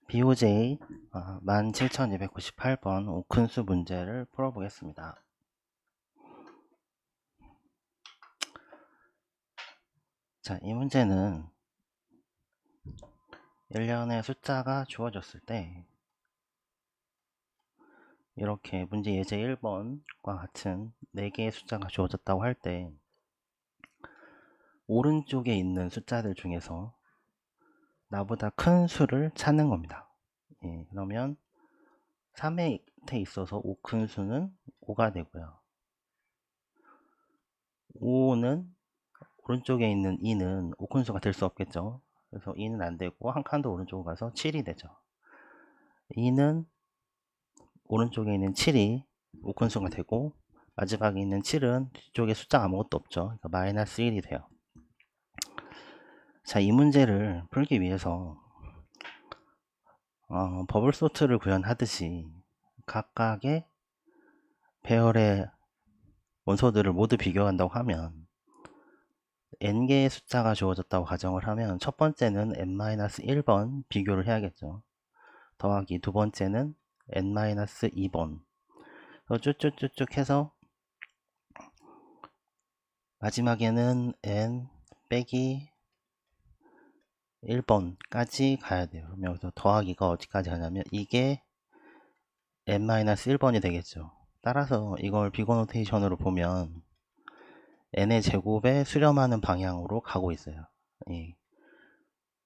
BOJ 17298번 오큰수 문제를 풀어보겠습니다. 자, 이 문제는 1년의 숫자가 주어졌을 때 이렇게 문제 예제 1번과 같은 4개의 숫자가 주어졌다고 할 때 오른쪽에 있는 숫자들 중에서 나보다 큰 수를 찾는 겁니다. 그러면 3에 있어서 오큰수는 5가 되고요. 5는 오른쪽에 있는 2는 오큰수가 될 수 없겠죠. 그래서 2는 안 되고 한 칸 더 오른쪽으로 가서 7이 되죠. 2는 오른쪽에 있는 7이 오큰수가 되고 마지막에 있는 7은 뒤쪽에 숫자 아무것도 없죠. 그러니까 마이너스 1이 돼요. 자, 이 문제를 풀기 위해서 버블 소트를 구현하듯이 각각의 배열의 원소들을 모두 비교한다고 하면 n개의 숫자가 주어졌다고 가정을 하면 첫 번째는 n-1번 비교를 해야겠죠. 더하기 두 번째는 n-2번 쭉쭉쭉쭉 해서 마지막에는 n 빼기 1번까지 가야 돼요. 그러면 여기서 더하기가 어디까지 가냐면 이게 n-1번이 되겠죠. 따라서 이걸 비거 노테이션으로 보면 n의 제곱에 수렴하는 방향으로 가고 있어요.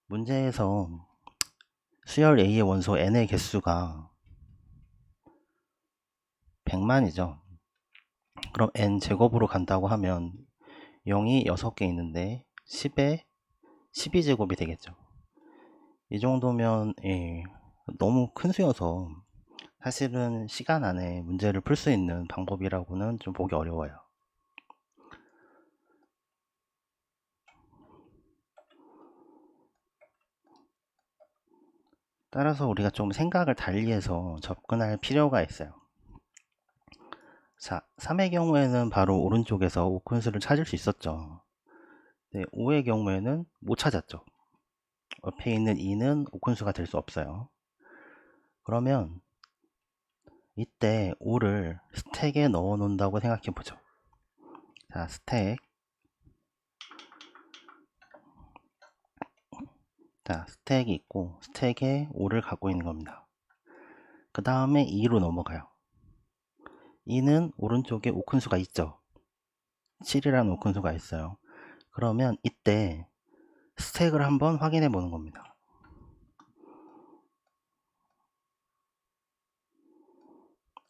문제에서 수열 A의 원소 n의 개수가 100만이죠. 그럼 n 제곱으로 간다고 하면 0이 6개 있는데 10에 12제곱이 되겠죠. 이 정도면 너무 큰 수여서 사실은 시간 안에 문제를 풀 수 있는 방법이라고는 좀 보기 어려워요. 따라서 우리가 좀 생각을 달리해서 접근할 필요가 있어요. 자, 3의 경우에는 바로 오른쪽에서 오큰수를 찾을 수 있었죠. 네, 5의 경우에는 못 찾았죠. 옆에 있는 2는 오큰수가 될 수 없어요. 그러면 이때 5를 스택에 넣어 놓는다고 생각해 보죠. 자, 스택. 자, 스택이 있고 스택에 5를 갖고 있는 겁니다. 그 다음에 2로 넘어가요. 2는 오른쪽에 오큰수가 있죠. 7이라는 오큰수가 있어요. 그러면 이때 스택을 한번 확인해 보는 겁니다.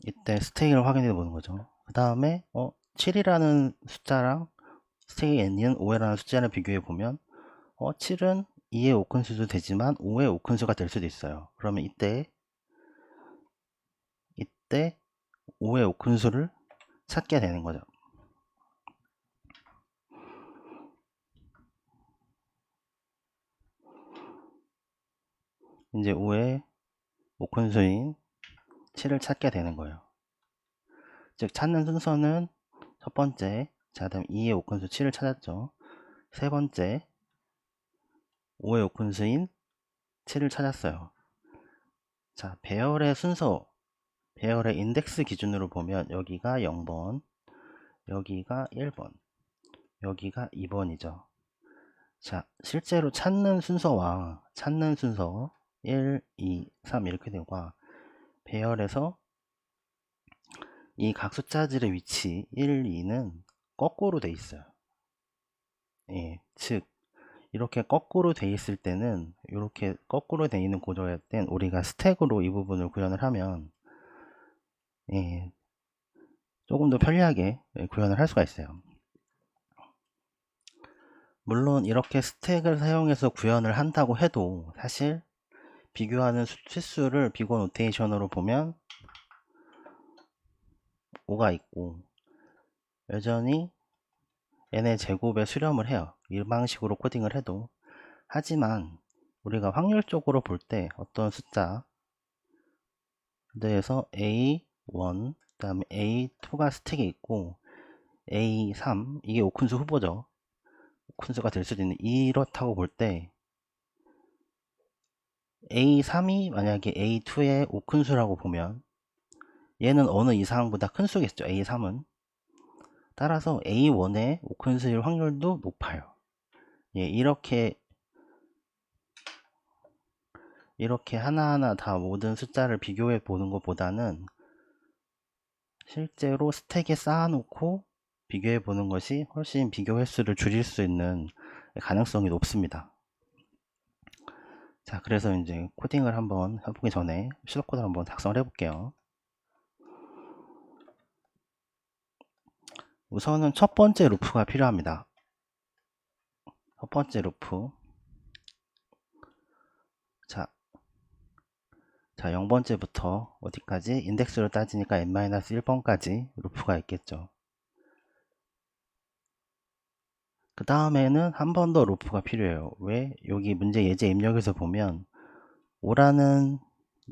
이때 스택을 확인해 보는 거죠. 그 다음에 7이라는 숫자랑 스택이 있는 5라는 숫자를 비교해 보면 7은 2의 오큰수도 되지만 5의 오큰수가 될 수도 있어요. 그러면 이때 5의 오큰수를 찾게 되는 거죠. 이제 5의 오큰수인 7을 찾게 되는 거예요. 즉 찾는 순서는 첫 번째, 자 다음 2의 오큰수 7을 찾았죠. 세 번째 5의 오큰수인 7을 찾았어요. 자, 배열의 순서, 배열의 인덱스 기준으로 보면 여기가 0번, 여기가 1번, 여기가 2번이죠. 자, 실제로 찾는 순서와 찾는 순서 1, 2, 3 이렇게 되고 배열에서 이 각 숫자들의 위치 1, 2는 거꾸로 돼 있어요. 즉 이렇게 거꾸로 돼 있을 때는 이렇게 거꾸로 돼 있는 구조일 땐 우리가 스택으로 이 부분을 구현을 하면 조금 더 편리하게 구현을 할 수가 있어요. 물론 이렇게 스택을 사용해서 구현을 한다고 해도 사실 비교하는 실수를 비교 노테이션으로 보면 5가 있고 여전히 n의 제곱에 수렴을 해요. 이 방식으로 코딩을 해도. 하지만 우리가 확률적으로 볼 때 어떤 숫자 대해서 A1 그 다음에 A2가 스택이 있고 A3 이게 오큰수 후보죠. 오큰수가 될 수도 있는 이렇다고 볼 때 A3이 만약에 A2의 5큰수라고 보면 얘는 어느 이상보다 큰 수겠죠. A3은. 따라서 A1의 5큰수일 확률도 높아요. 예, 이렇게 하나하나 다 모든 숫자를 비교해 보는 것보다는 실제로 스택에 쌓아놓고 비교해 보는 것이 훨씬 비교 횟수를 줄일 수 있는 가능성이 높습니다. 자, 그래서 이제 코딩을 한번 해보기 전에 실업 코드를 한번 작성을 해볼게요. 우선은 첫 번째 루프가 필요합니다. 첫 번째 루프. 자, 0번째부터 어디까지? 인덱스로 따지니까 n-1번까지 루프가 있겠죠. 그 다음에는 한 번 더 루프가 필요해요. 왜? 여기 문제 예제 입력에서 보면 오라는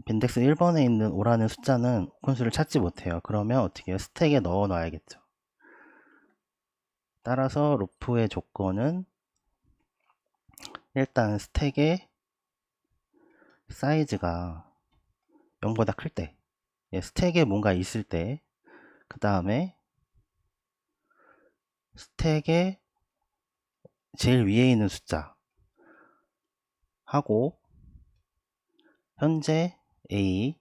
인덱스 1번에 있는 오라는 숫자는 오큰수를 찾지 못해요. 그러면 어떻게 해요? 스택에 넣어 놔야겠죠. 따라서 루프의 조건은 일단 스택의 사이즈가 0보다 클 때, 스택에 뭔가 있을 때, 그 다음에 스택의 제일 위에 있는 숫자 하고 현재 A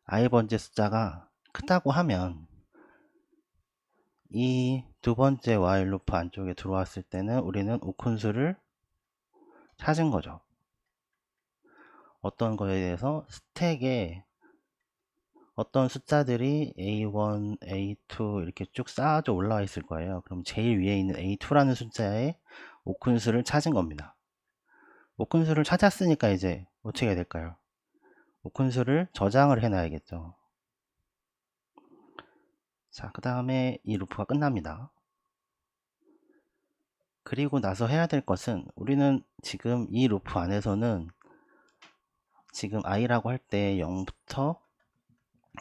i번째 숫자가 크다고 하면 이 두 번째 while 루프 안쪽에 들어왔을 때는 우리는 오큰수를 찾은 거죠. 어떤 거에 대해서 스택에 어떤 숫자들이 A1, A2 이렇게 쭉 쌓아져 올라와 있을 거예요. 그럼 제일 위에 있는 A2라는 숫자의 오큰수를 찾은 겁니다. 오큰수를 찾았으니까 이제 어떻게 해야 될까요? 오큰수를 저장을 해 놔야겠죠. 자, 그 다음에 이 루프가 끝납니다. 그리고 나서 해야 될 것은 우리는 지금 이 루프 안에서는 지금 i라고 할 때 0부터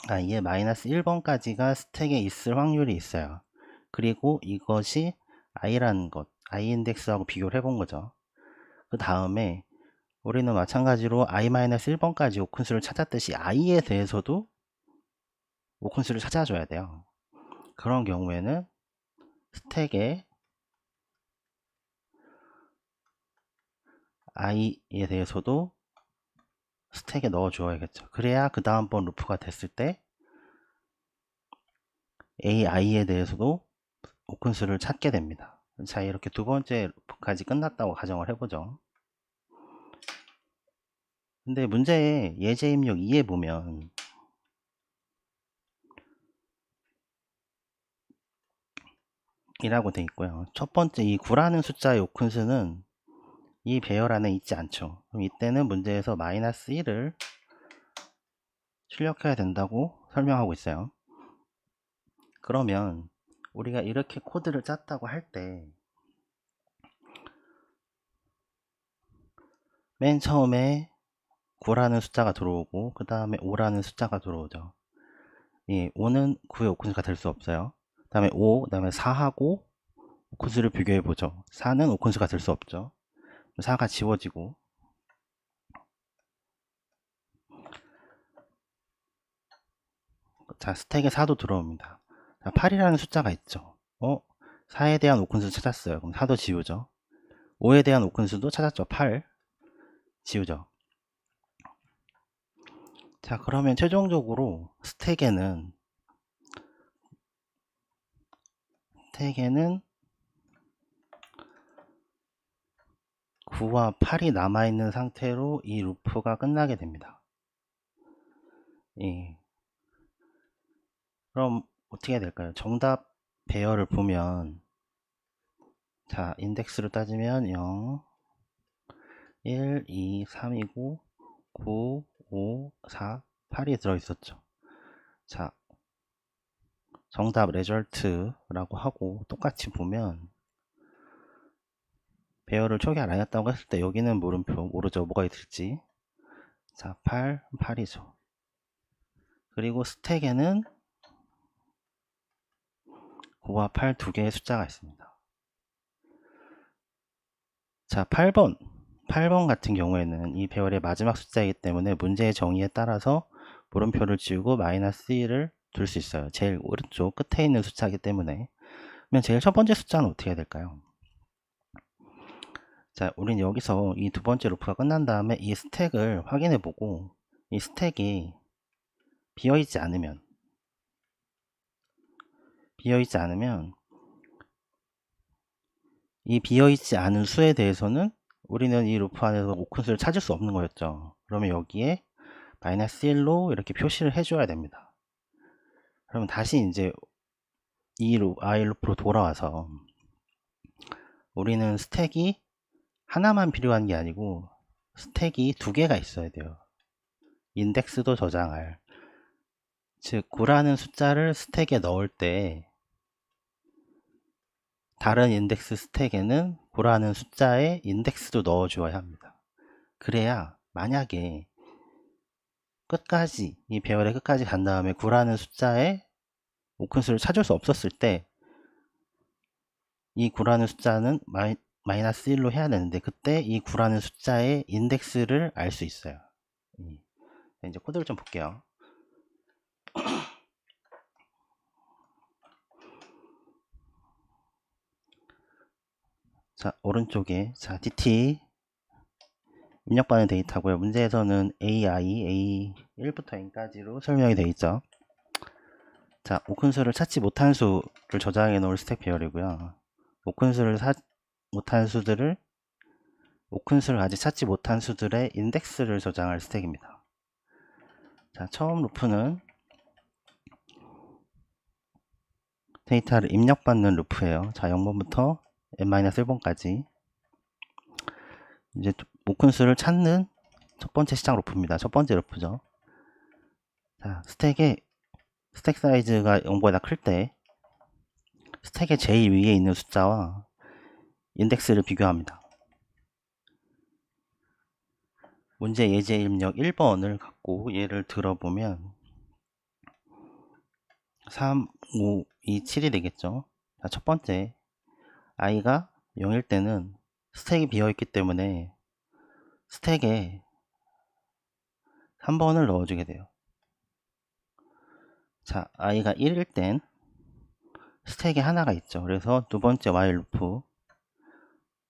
i의 마이너스 1번까지가 스택에 있을 확률이 있어요. 그리고 이것이 i라는 것, i 인덱스하고 비교를 해본 거죠. 그 다음에 우리는 마찬가지로 i-1번까지 오큰수를 찾았듯이 i에 대해서도 오큰수를 찾아줘야 돼요. 그런 경우에는 스택에 i에 대해서도 스택에 넣어 주어야겠죠. 그래야 그 다음번 루프가 됐을 때 ai에 대해서도 오큰수를 찾게 됩니다. 자, 이렇게 두 번째 루프까지 끝났다고 가정을 해보죠. 근데 문제의 예제 입력 2에 보면 이라고 돼 있고요. 첫 번째 이 9라는 숫자의 오큰수는 이 배열 안에 있지 않죠. 그럼 이때는 문제에서 마이너스 1을 출력해야 된다고 설명하고 있어요. 그러면 우리가 이렇게 코드를 짰다고 할 때 맨 처음에 9라는 숫자가 들어오고 그 다음에 5라는 숫자가 들어오죠. 예, 5는 9의 오큰수가 될 수 없어요. 그 다음에 5, 그 다음에 4하고 오큰수를 비교해 보죠. 4는 오큰수가 될 수 없죠. 4가 지워지고 자, 스택에 4도 들어옵니다. 자, 8이라는 숫자가 있죠. 4에 대한 오큰수 찾았어요. 그럼 4도 지우죠. 5에 대한 오큰수도 찾았죠. 8 지우죠. 자, 그러면 최종적으로 스택에는 9와 8이 남아있는 상태로 이 루프가 끝나게 됩니다. 예. 그럼 어떻게 해야 될까요? 정답 배열을 보면 자, 인덱스로 따지면 0, 1, 2, 3이고 9, 5, 4, 8이 들어있었죠. 자, 정답 레절트라고 하고 똑같이 보면 배열을 초기화 안 했다고 했을 때 여기는 물음표 모르죠. 뭐가 있을지. 자, 8, 8이죠. 그리고 스택에는 9와 8 두 개의 숫자가 있습니다. 자, 8번 8번 같은 경우에는 이 배열의 마지막 숫자이기 때문에 문제의 정의에 따라서 물음표를 지우고 마이너스 1을 둘 수 있어요. 제일 오른쪽 끝에 있는 숫자이기 때문에. 그러면 제일 첫 번째 숫자는 어떻게 해야 될까요? 자, 우린 여기서 이 두 번째 루프가 끝난 다음에 이 스택을 확인해 보고, 이 스택이 비어있지 않으면 이 비어있지 않은 수에 대해서는 우리는 이 루프 안에서 오큰수를 찾을 수 없는 거였죠. 그러면 여기에 마이너스 1로 이렇게 표시를 해줘야 됩니다. 그러면 다시 이제 이 i 루프로 돌아와서 우리는 스택이 하나만 필요한 게 아니고 스택이 두 개가 있어야 돼요. 인덱스도 저장할. 즉 9라는 숫자를 스택에 넣을 때 다른 인덱스 스택에는 9라는 숫자의 인덱스도 넣어줘야 합니다. 그래야 만약에 끝까지 이 배열의 끝까지 간 다음에 9라는 숫자의 오큰수를 찾을 수 없었을 때 이 9라는 숫자는 마이너스 1로 해야 되는데 그때 이 9라는 숫자의 인덱스를 알 수 있어요. 이제 코드를 좀 볼게요. 자, 오른쪽에 자 dt 입력받는 데이터고요. 문제에서는 AI, A1부터 N까지로 설명이 되어 있죠. 자, 오큰수를 찾지 못한 수를 저장해 놓을 스택 배열이고요. 오큰수를 못한 수들을 오큰수를 아직 찾지 못한 수들의 인덱스를 저장할 스택입니다. 자, 처음 루프는 데이터를 입력받는 루프예요. 자, 0번부터 n-1번까지 이제 오큰수를 찾는 첫 번째 시작 루프입니다. 첫 번째 루프죠. 자, 스택 사이즈가 0보다 클 때 스택의 제일 위에 있는 숫자와 인덱스를 비교합니다. 문제 예제 입력 1번을 갖고 예를 들어보면 3, 5, 2, 7이 되겠죠. 자, 첫 번째 i가 0일 때는 스택이 비어있기 때문에 스택에 3번을 넣어주게 돼요. 자, i가 1일 땐 스택에 하나가 있죠. 그래서 두 번째 while 루프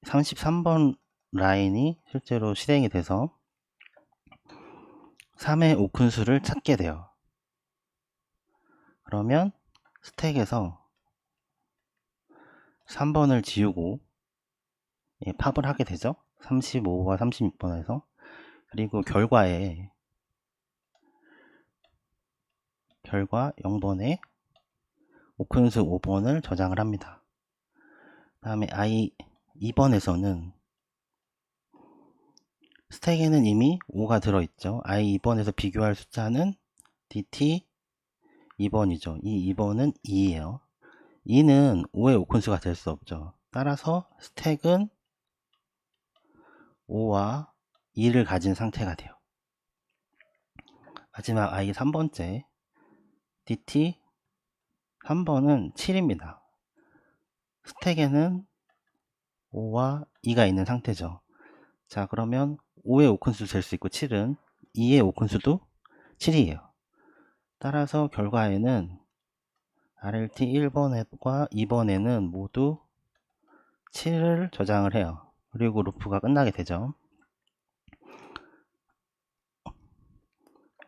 33번 라인이 실제로 실행이 돼서 3의 오큰수를 찾게 돼요. 그러면 스택에서 3번을 지우고 팝을 하게 되죠. 35와 36번에서. 그리고 결과 0번에 오큰수 5번을 저장을 합니다. 그 다음에 i 2번에서는 스택에는 이미 5가 들어있죠. i 2번에서 비교할 숫자는 dt 2번이죠. 이 2번은 2예요. 2는 5의 오큰수가 될 수 없죠. 따라서 스택은 5와 2를 가진 상태가 돼요. 마지막 i 3번째 dt 3번은 7입니다. 스택에는 5와 2가 있는 상태죠. 자, 그러면 5의 오큰수 될 수 있고 7은 2의 오큰수도 7이에요. 따라서 결과에는 RLT 1번과 2번에는 모두 7을 저장을 해요. 그리고 루프가 끝나게 되죠.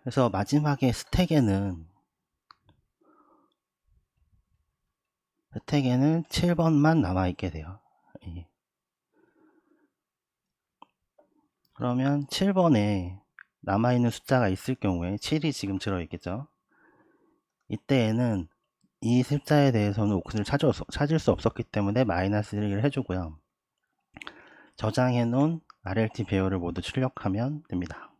그래서 마지막에 스택에는 7번만 남아있게 돼요. 그러면 7번에 남아있는 숫자가 있을 경우에 7이 지금 들어있겠죠. 이때에는 이 숫자에 대해서는 오큰을 찾을 수 없었기 때문에 마이너스 1을 해주고요. 저장해 놓은 RLT 배열을 모두 출력하면 됩니다.